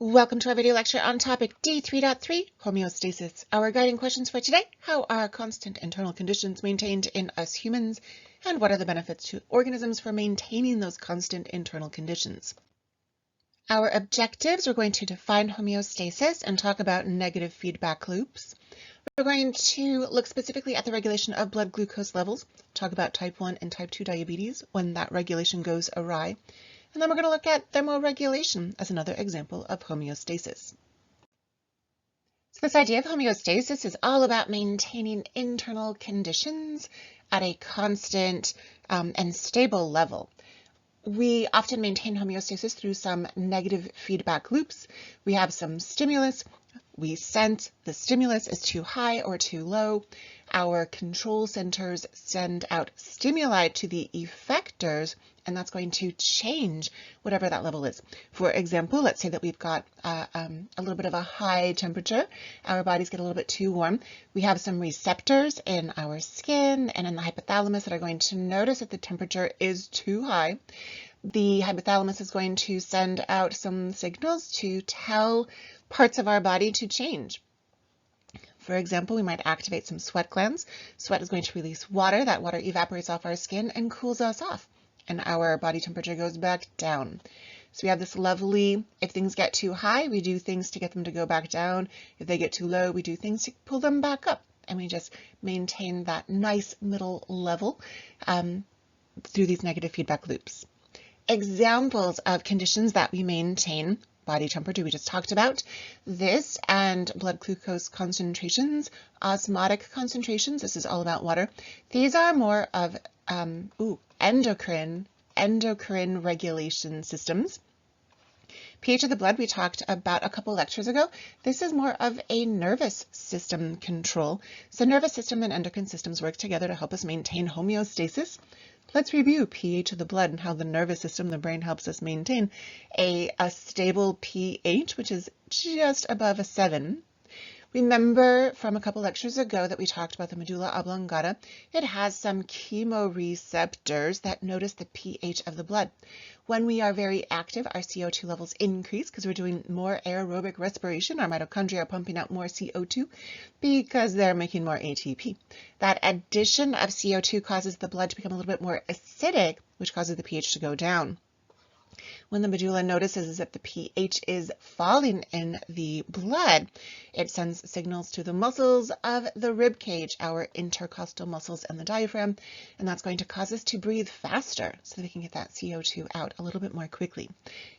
Welcome to our video lecture on topic D3.3, homeostasis. Our guiding questions for today: how are constant internal conditions maintained in us humans, and what are the benefits to organisms for maintaining those constant internal conditions? Our objectives are going to define homeostasis and talk about negative feedback loops. We're going to look specifically at the regulation of blood glucose levels, talk about type 1 and type 2 diabetes when that regulation goes awry. And then we're going to look at thermoregulation as another example of homeostasis. So this idea of homeostasis is all about maintaining internal conditions at a constant and stable level. We often maintain homeostasis through some negative feedback loops. We have some stimulus. We sense the stimulus is too high or too low. Our control centers send out stimuli to the effectors, and that's going to change whatever that level is. For example, let's say that we've got a little bit of a high temperature. Our bodies get a little bit too warm. We have some receptors in our skin and in the hypothalamus that are going to notice that the temperature is too high. The hypothalamus is going to send out some signals to tell parts of our body to change. For example, we might activate some sweat glands. Sweat is going to release water. That water evaporates off our skin and cools us off, and our body temperature goes back down. So we have this lovely, if things get too high, we do things to get them to go back down. If they get too low, we do things to pull them back up. And we just maintain that nice middle level through these negative feedback loops. Examples of conditions that we maintain: body temperature we just talked about, this and blood glucose concentrations, osmotic concentrations, this is all about water. These are more of endocrine regulation systems. pH of the blood we talked about a couple lectures ago. This is more of a nervous system control. So nervous system and endocrine systems work together to help us maintain homeostasis. Let's review pH of the blood and how the nervous system, the brain, helps us maintain a stable pH, which is just above a 7. Remember from a couple lectures ago that we talked about the medulla oblongata. It has some chemoreceptors that notice the pH of the blood. When we are very active, our CO2 levels increase because we're doing more aerobic respiration. Our mitochondria are pumping out more CO2 because they're making more ATP. That addition of CO2 causes the blood to become a little bit more acidic, which causes the pH to go down. When the medulla notices that the pH is falling in the blood, it sends signals to the muscles of the rib cage, our intercostal muscles and the diaphragm, and that's going to cause us to breathe faster so that we can get that CO2 out a little bit more quickly.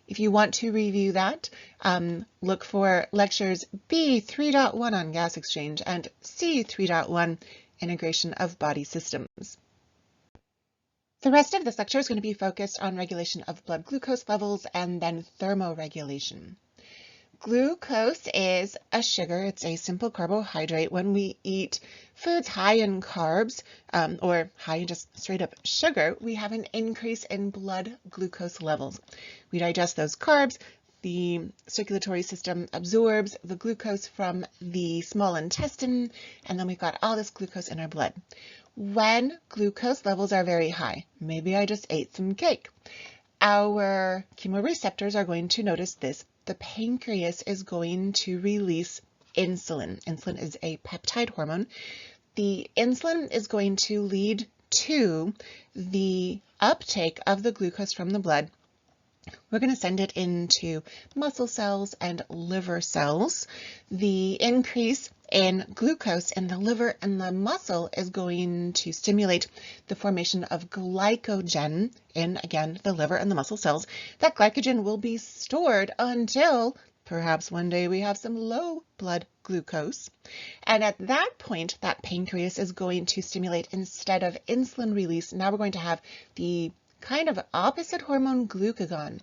If you want to review that, look for lectures B3.1 on gas exchange and C3.1 integration of body systems. The rest of this lecture is going to be focused on regulation of blood glucose levels and then thermoregulation. Glucose is a sugar. It's a simple carbohydrate. When we eat foods high in carbs or high in just straight up sugar, we have an increase in blood glucose levels. We digest those carbs. The circulatory system absorbs the glucose from the small intestine, and then we've got all this glucose in our blood. When glucose levels are very high, maybe I just ate some cake, our chemoreceptors are going to notice this. The pancreas is going to release insulin. Insulin is a peptide hormone. The insulin is going to lead to the uptake of the glucose from the blood. We're going to send it into muscle cells and liver cells. The increase in glucose in the liver and the muscle is going to stimulate the formation of glycogen in, again, the liver and the muscle cells. That glycogen will be stored until perhaps one day we have some low blood glucose. And at that point, that pancreas is going to stimulate, instead of insulin release, now we're going to have the kind of opposite hormone, glucagon.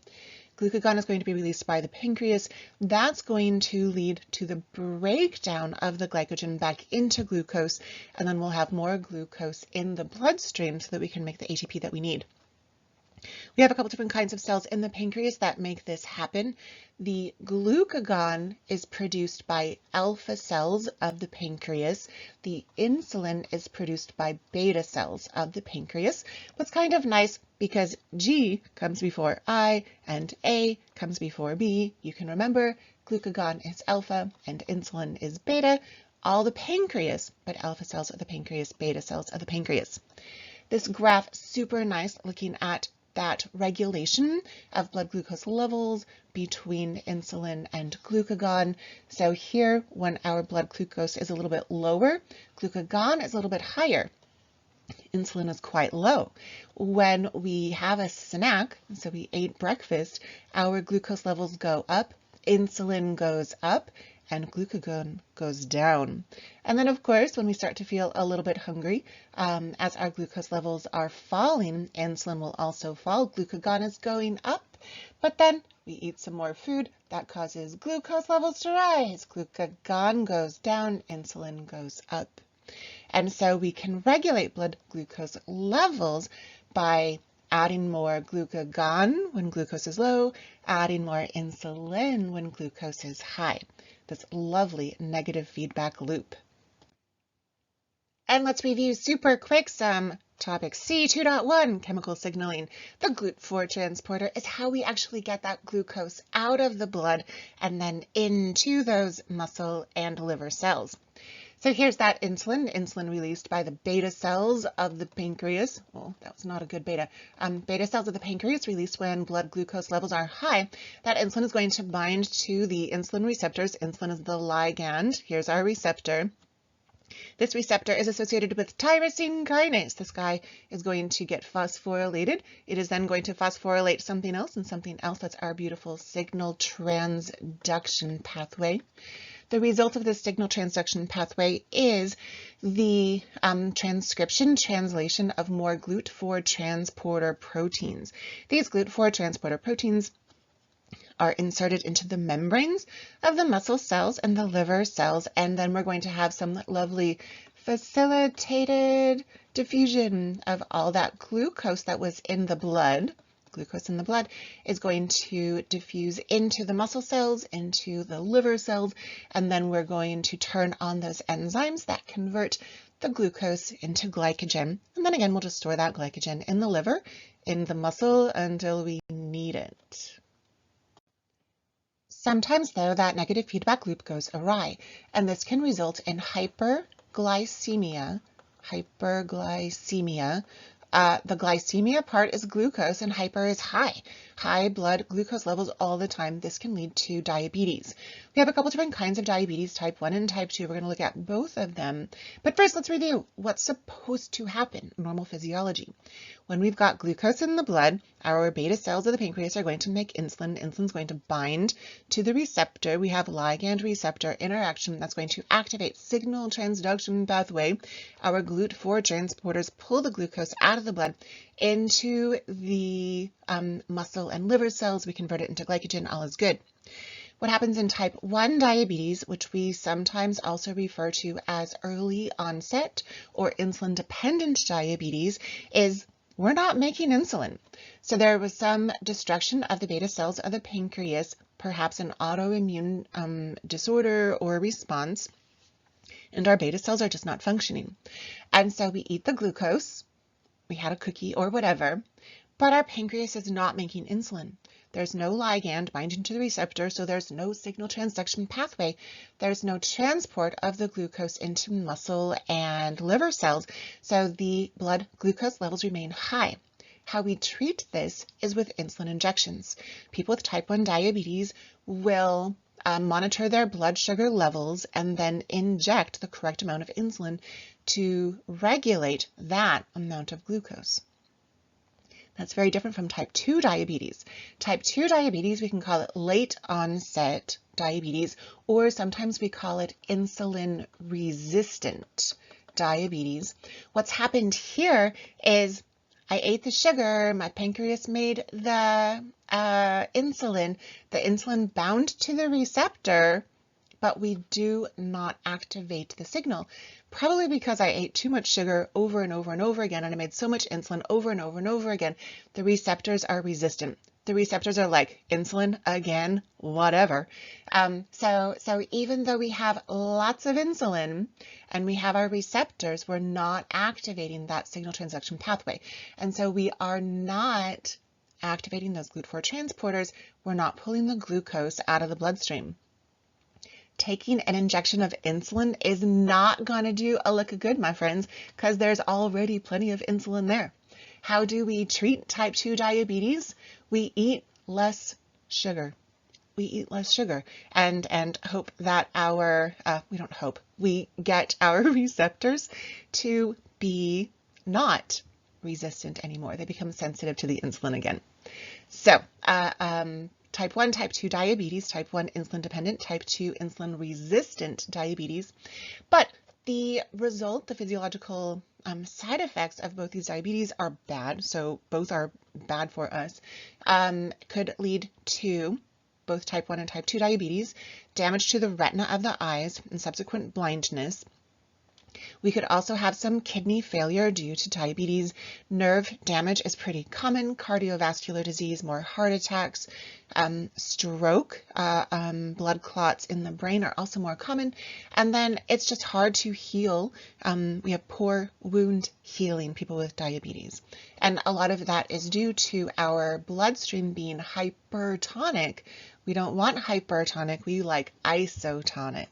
Glucagon is going to be released by the pancreas. That's going to lead to the breakdown of the glycogen back into glucose, and then we'll have more glucose in the bloodstream so that we can make the ATP that we need. We have a couple different kinds of cells in the pancreas that make this happen. The glucagon is produced by alpha cells of the pancreas. The insulin is produced by beta cells of the pancreas. What's kind of nice, because G comes before I and A comes before B, you can remember glucagon is alpha and insulin is beta. All the pancreas, but alpha cells of the pancreas, beta cells of the pancreas. This graph, super nice, looking at that regulation of blood glucose levels between insulin and glucagon. So here, when our blood glucose is a little bit lower, glucagon is a little bit higher. Insulin is quite low. When we have a snack, so we ate breakfast, our glucose levels go up, insulin goes up, and glucagon goes down. And then, of course, when we start to feel a little bit hungry, as our glucose levels are falling, insulin will also fall. Glucagon is going up, but then we eat some more food that causes glucose levels to rise. Glucagon goes down, insulin goes up. And so we can regulate blood glucose levels by adding more glucagon when glucose is low, adding more insulin when glucose is high. This lovely negative feedback loop. And let's review super quick some topics. C2.1, chemical signaling. The GLUT4 transporter is how we actually get that glucose out of the blood and then into those muscle and liver cells. So here's that insulin released by the beta cells of the pancreas. Oh, that was not a good beta. Beta cells of the pancreas released when blood glucose levels are high. That insulin is going to bind to the insulin receptors. Insulin is the ligand. Here's our receptor. This receptor is associated with tyrosine kinase. This guy is going to get phosphorylated. It is then going to phosphorylate something else and something else. That's our beautiful signal transduction pathway. The result of this signal transduction pathway is the translation of more GLUT4 transporter proteins. These GLUT4 transporter proteins are inserted into the membranes of the muscle cells and the liver cells, and then we're going to have some lovely facilitated diffusion of all that glucose that was in the blood. Glucose in the blood is going to diffuse into the muscle cells, into the liver cells, and then we're going to turn on those enzymes that convert the glucose into glycogen. And then again, we'll just store that glycogen in the liver, in the muscle until we need it. Sometimes, though, that negative feedback loop goes awry, and this can result in hyperglycemia. The glycemia part is glucose and hyper is high. High blood glucose levels all the time. This can lead to diabetes. We have a couple different kinds of diabetes, type 1 and type 2. We're going to look at both of them. But first, let's review what's supposed to happen, normal physiology. When we've got glucose in the blood, our beta cells of the pancreas are going to make insulin. Insulin's going to bind to the receptor. We have ligand receptor interaction that's going to activate signal transduction pathway. Our GLUT4 transporters pull the glucose out of the blood into the muscle and liver cells. We convert it into glycogen. All is good. What happens in type 1 diabetes, which we sometimes also refer to as early onset or insulin-dependent diabetes, is we're not making insulin. So there was some destruction of the beta cells of the pancreas, perhaps an autoimmune disorder or response, and our beta cells are just not functioning. And so we eat the glucose, we had a cookie or whatever, but our pancreas is not making insulin. There's no ligand binding to the receptor, so there's no signal transduction pathway. There's no transport of the glucose into muscle and liver cells, so the blood glucose levels remain high. How we treat this is with insulin injections. People with type 1 diabetes will monitor their blood sugar levels and then inject the correct amount of insulin to regulate that amount of glucose. That's very different from type 2 diabetes. Type 2 diabetes, we can call it late onset diabetes, or sometimes we call it insulin resistant diabetes. What's happened here is I ate the sugar, my pancreas made the insulin bound to the receptor, but we do not activate the signal, probably because I ate too much sugar over and over and over again, and I made so much insulin over and over and over again. The receptors are resistant. The receptors are like, insulin again, whatever. So even though we have lots of insulin and we have our receptors, we're not activating that signal transduction pathway. And so we are not activating those GLUT4 transporters. We're not pulling the glucose out of the bloodstream. Taking an injection of insulin is not going to do a lick of good, my friends, because there's already plenty of insulin there. How do we treat type 2 diabetes? We eat less sugar. We eat less sugar and hope that we get our receptors to be not resistant anymore. They become sensitive to the insulin again. So, type 1, type 2 diabetes, type 1 insulin dependent, type 2 insulin resistant diabetes. But the result, the physiological side effects of both these diabetes are bad. So both are bad for us. Could lead to both type 1 and type 2 diabetes, damage to the retina of the eyes and subsequent blindness. We could also have some kidney failure due to diabetes. Nerve damage is pretty common. Cardiovascular disease, more heart attacks, stroke, blood clots in the brain are also more common. And then it's just hard to heal. We have poor wound healing, people with diabetes. And a lot of that is due to our bloodstream being hypertonic. We don't want hypertonic, we like isotonic.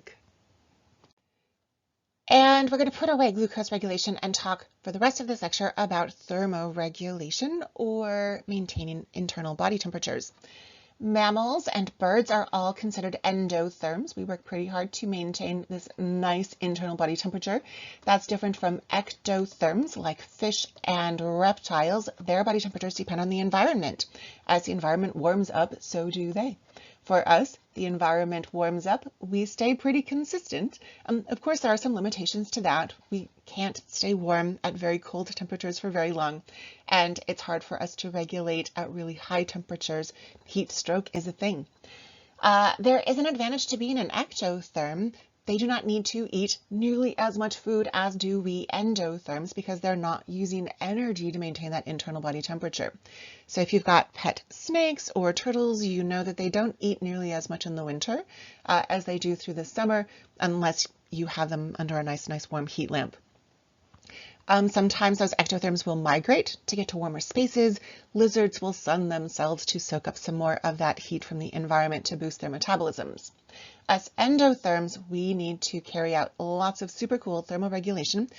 And we're going to put away glucose regulation and talk for the rest of this lecture about thermoregulation, or maintaining internal body temperatures. Mammals and birds are all considered endotherms. We work pretty hard to maintain this nice internal body temperature. That's different from ectotherms like fish and reptiles. Their body temperatures depend on the environment. As the environment warms up, so do they. For us, the environment warms up, we stay pretty consistent. Of course, there are some limitations to that. We can't stay warm at very cold temperatures for very long, and it's hard for us to regulate at really high temperatures. Heat stroke is a thing. There is an advantage to being an ectotherm. They do not need to eat nearly as much food as do we endotherms, because they're not using energy to maintain that internal body temperature. So if you've got pet snakes or turtles, you know that they don't eat nearly as much in the winter as they do through the summer, unless you have them under a nice warm heat lamp. Sometimes those ectotherms will migrate to get to warmer spaces. Lizards will sun themselves to soak up some more of that heat from the environment to boost their metabolisms. Us endotherms, we need to carry out lots of super cool thermoregulation,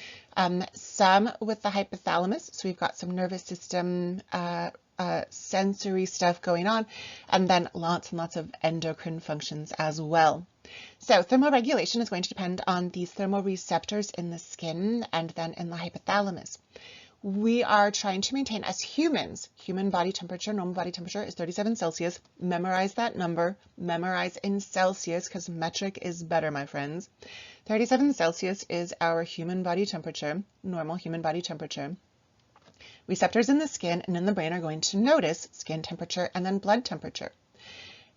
some with the hypothalamus, so we've got some nervous system sensory stuff going on, and then lots and lots of endocrine functions as well. So thermoregulation is going to depend on these thermoreceptors in the skin and then in the hypothalamus. We are trying to maintain, as humans, human body temperature, normal body temperature is 37 Celsius. Memorize that number. Memorize in Celsius, because metric is better, my friends. 37 Celsius is our human body temperature, normal human body temperature. Receptors in the skin and in the brain are going to notice skin temperature and then blood temperature.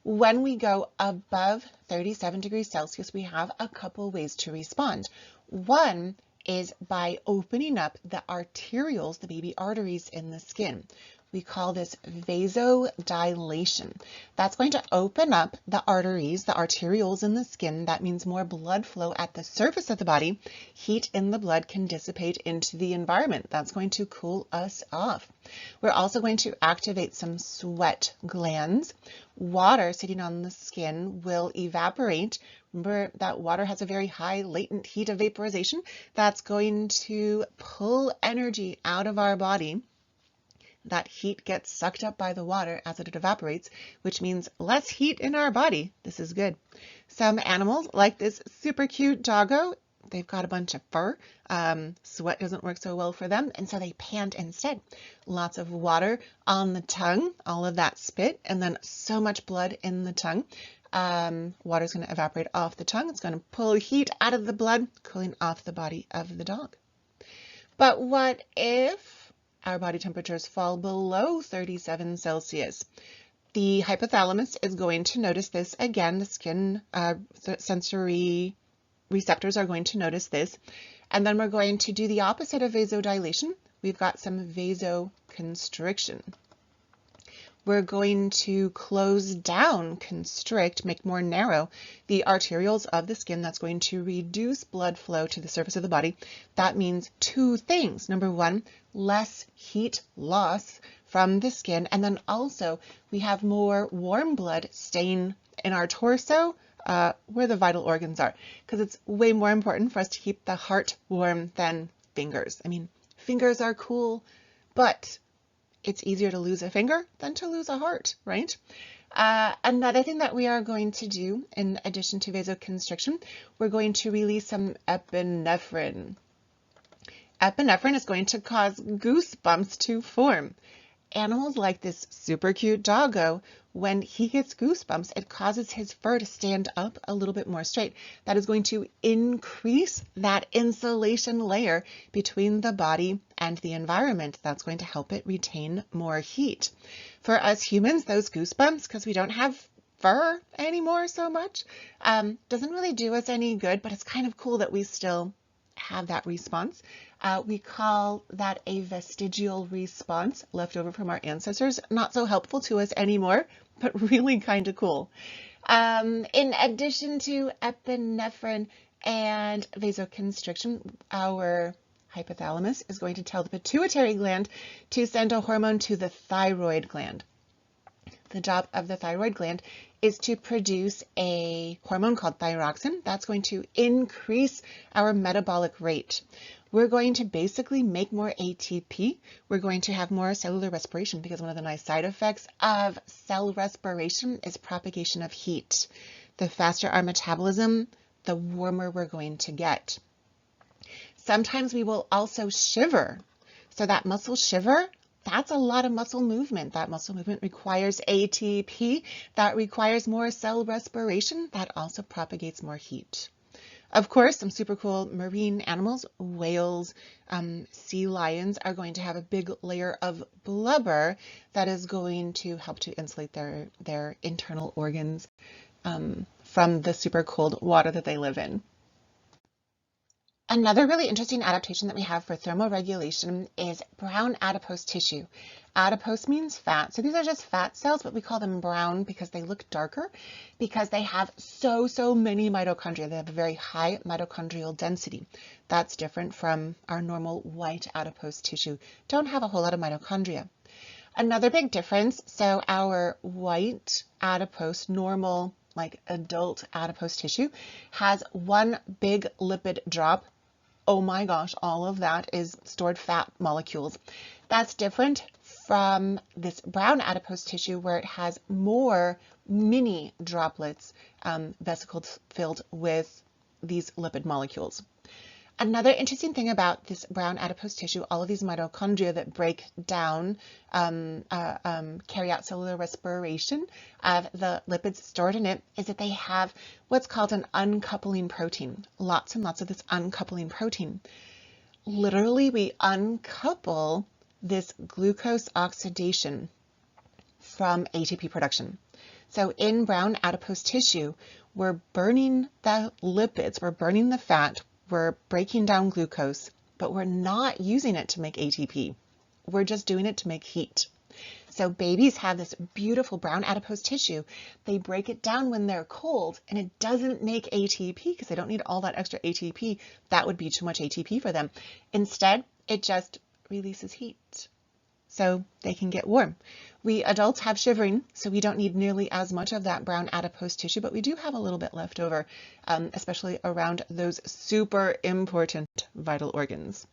When we go above 37 degrees Celsius, we have a couple ways to respond. One is by opening up the arterioles, the baby arteries in the skin. We call this vasodilation. That's going to open up the arteries, the arterioles in the skin. That means more blood flow at the surface of the body. Heat in the blood can dissipate into the environment. That's going to cool us off. We're also going to activate some sweat glands. Water sitting on the skin will evaporate. Remember that water has a very high latent heat of vaporization. That's going to pull energy out of our body. That heat gets sucked up by the water as it evaporates, which means less heat in our body. This is good. Some animals, like this super cute doggo, they've got a bunch of fur. Sweat doesn't work so well for them, and so they pant instead. Lots of water on the tongue, all of that spit, and then so much blood in the tongue. Water is going to evaporate off the tongue. It's going to pull heat out of the blood, cooling off the body of the dog. But what if our body temperatures fall below 37 Celsius? The hypothalamus is going to notice this again. The skin sensory receptors are going to notice this. And then we're going to do the opposite of vasodilation. We've got some vasoconstriction. We're going to close down, constrict, make more narrow the arterioles of the skin. That's going to reduce blood flow to the surface of the body. That means two things. Number one, less heat loss from the skin. And then also we have more warm blood staying in our torso where the vital organs are, because it's way more important for us to keep the heart warm than fingers. I mean, fingers are cool, but it's easier to lose a finger than to lose a heart, right? Another thing that we are going to do, in addition to vasoconstriction, we're going to release some epinephrine. Epinephrine is going to cause goosebumps to form. Animals like this super cute doggo, when he gets goosebumps, it causes his fur to stand up a little bit more straight. That is going to increase that insulation layer between the body and the environment. That's going to help it retain more heat. For us humans, those goosebumps, because we don't have fur anymore so much, doesn't really do us any good, but it's kind of cool that we still have that response. We call that a vestigial response left over from our ancestors. Not so helpful to us anymore, but really kind of cool. In addition to epinephrine and vasoconstriction, our hypothalamus is going to tell the pituitary gland to send a hormone to the thyroid gland. The job of the thyroid gland is to produce a hormone called thyroxine. That's going to increase our metabolic rate. We're going to basically make more ATP. We're going to have more cellular respiration, because one of the nice side effects of cell respiration is propagation of heat. The faster our metabolism, the warmer we're going to get. Sometimes we will also shiver. So that muscle shiver, that's a lot of muscle movement. That muscle movement requires ATP. That requires more cell respiration. That also propagates more heat. Of course, some super cool marine animals, whales, sea lions are going to have a big layer of blubber that is going to help to insulate their internal organs from the super cold water that they live in. Another really interesting adaptation that we have for thermoregulation is brown adipose tissue. Adipose means fat. So these are just fat cells, but we call them brown because they look darker, because they have so many mitochondria. They have a very high mitochondrial density. That's different from our normal white adipose tissue. Don't have a whole lot of mitochondria. Another big difference, so our white adipose, normal, like adult adipose tissue, has one big lipid drop. Oh my gosh, all of that is stored fat molecules. That's different from this brown adipose tissue, where it has more mini droplets, vesicles filled with these lipid molecules. Another interesting thing about this brown adipose tissue, all of these mitochondria that break down, carry out cellular respiration of the lipids stored in it, is that they have what's called an uncoupling protein. Lots and lots of this uncoupling protein. Literally, we uncouple this glucose oxidation from ATP production. So in brown adipose tissue, we're burning the lipids, we're burning the fat, we're breaking down glucose, but we're not using it to make ATP. We're just doing it to make heat. So babies have this beautiful brown adipose tissue. They break it down when they're cold, and it doesn't make ATP because they don't need all that extra ATP. That would be too much ATP for them. Instead, it just releases heat so they can get warm. We adults have shivering, so we don't need nearly as much of that brown adipose tissue, but we do have a little bit left over, especially around those super important vital organs.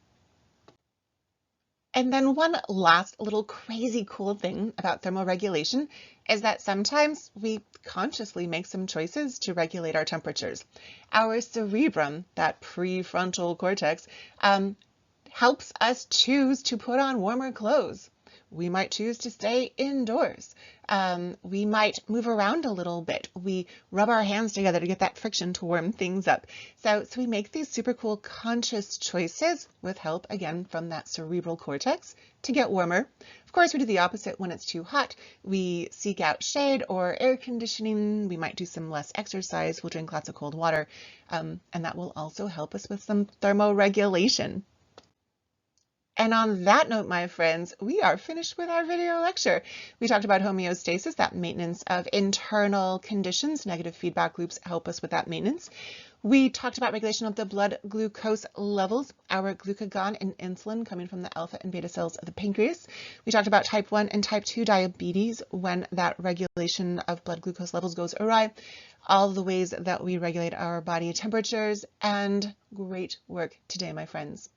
And then one last little crazy cool thing about thermoregulation is that sometimes we consciously make some choices to regulate our temperatures. Our cerebrum, that prefrontal cortex, helps us choose to put on warmer clothes. We might choose to stay indoors. We might move around a little bit. We rub our hands together to get that friction to warm things up. So we make these super cool conscious choices with help, again, from that cerebral cortex to get warmer. Of course, we do the opposite when it's too hot. We seek out shade or air conditioning. We might do some less exercise. We'll drink lots of cold water. And that will also help us with some thermoregulation. And on that note, my friends, we are finished with our video lecture. We talked about homeostasis, that maintenance of internal conditions. Negative feedback loops help us with that maintenance. We talked about regulation of the blood glucose levels, our glucagon and insulin coming from the alpha and beta cells of the pancreas. We talked about type 1 and type 2 diabetes when that regulation of blood glucose levels goes awry, all the ways that we regulate our body temperatures, and great work today, my friends.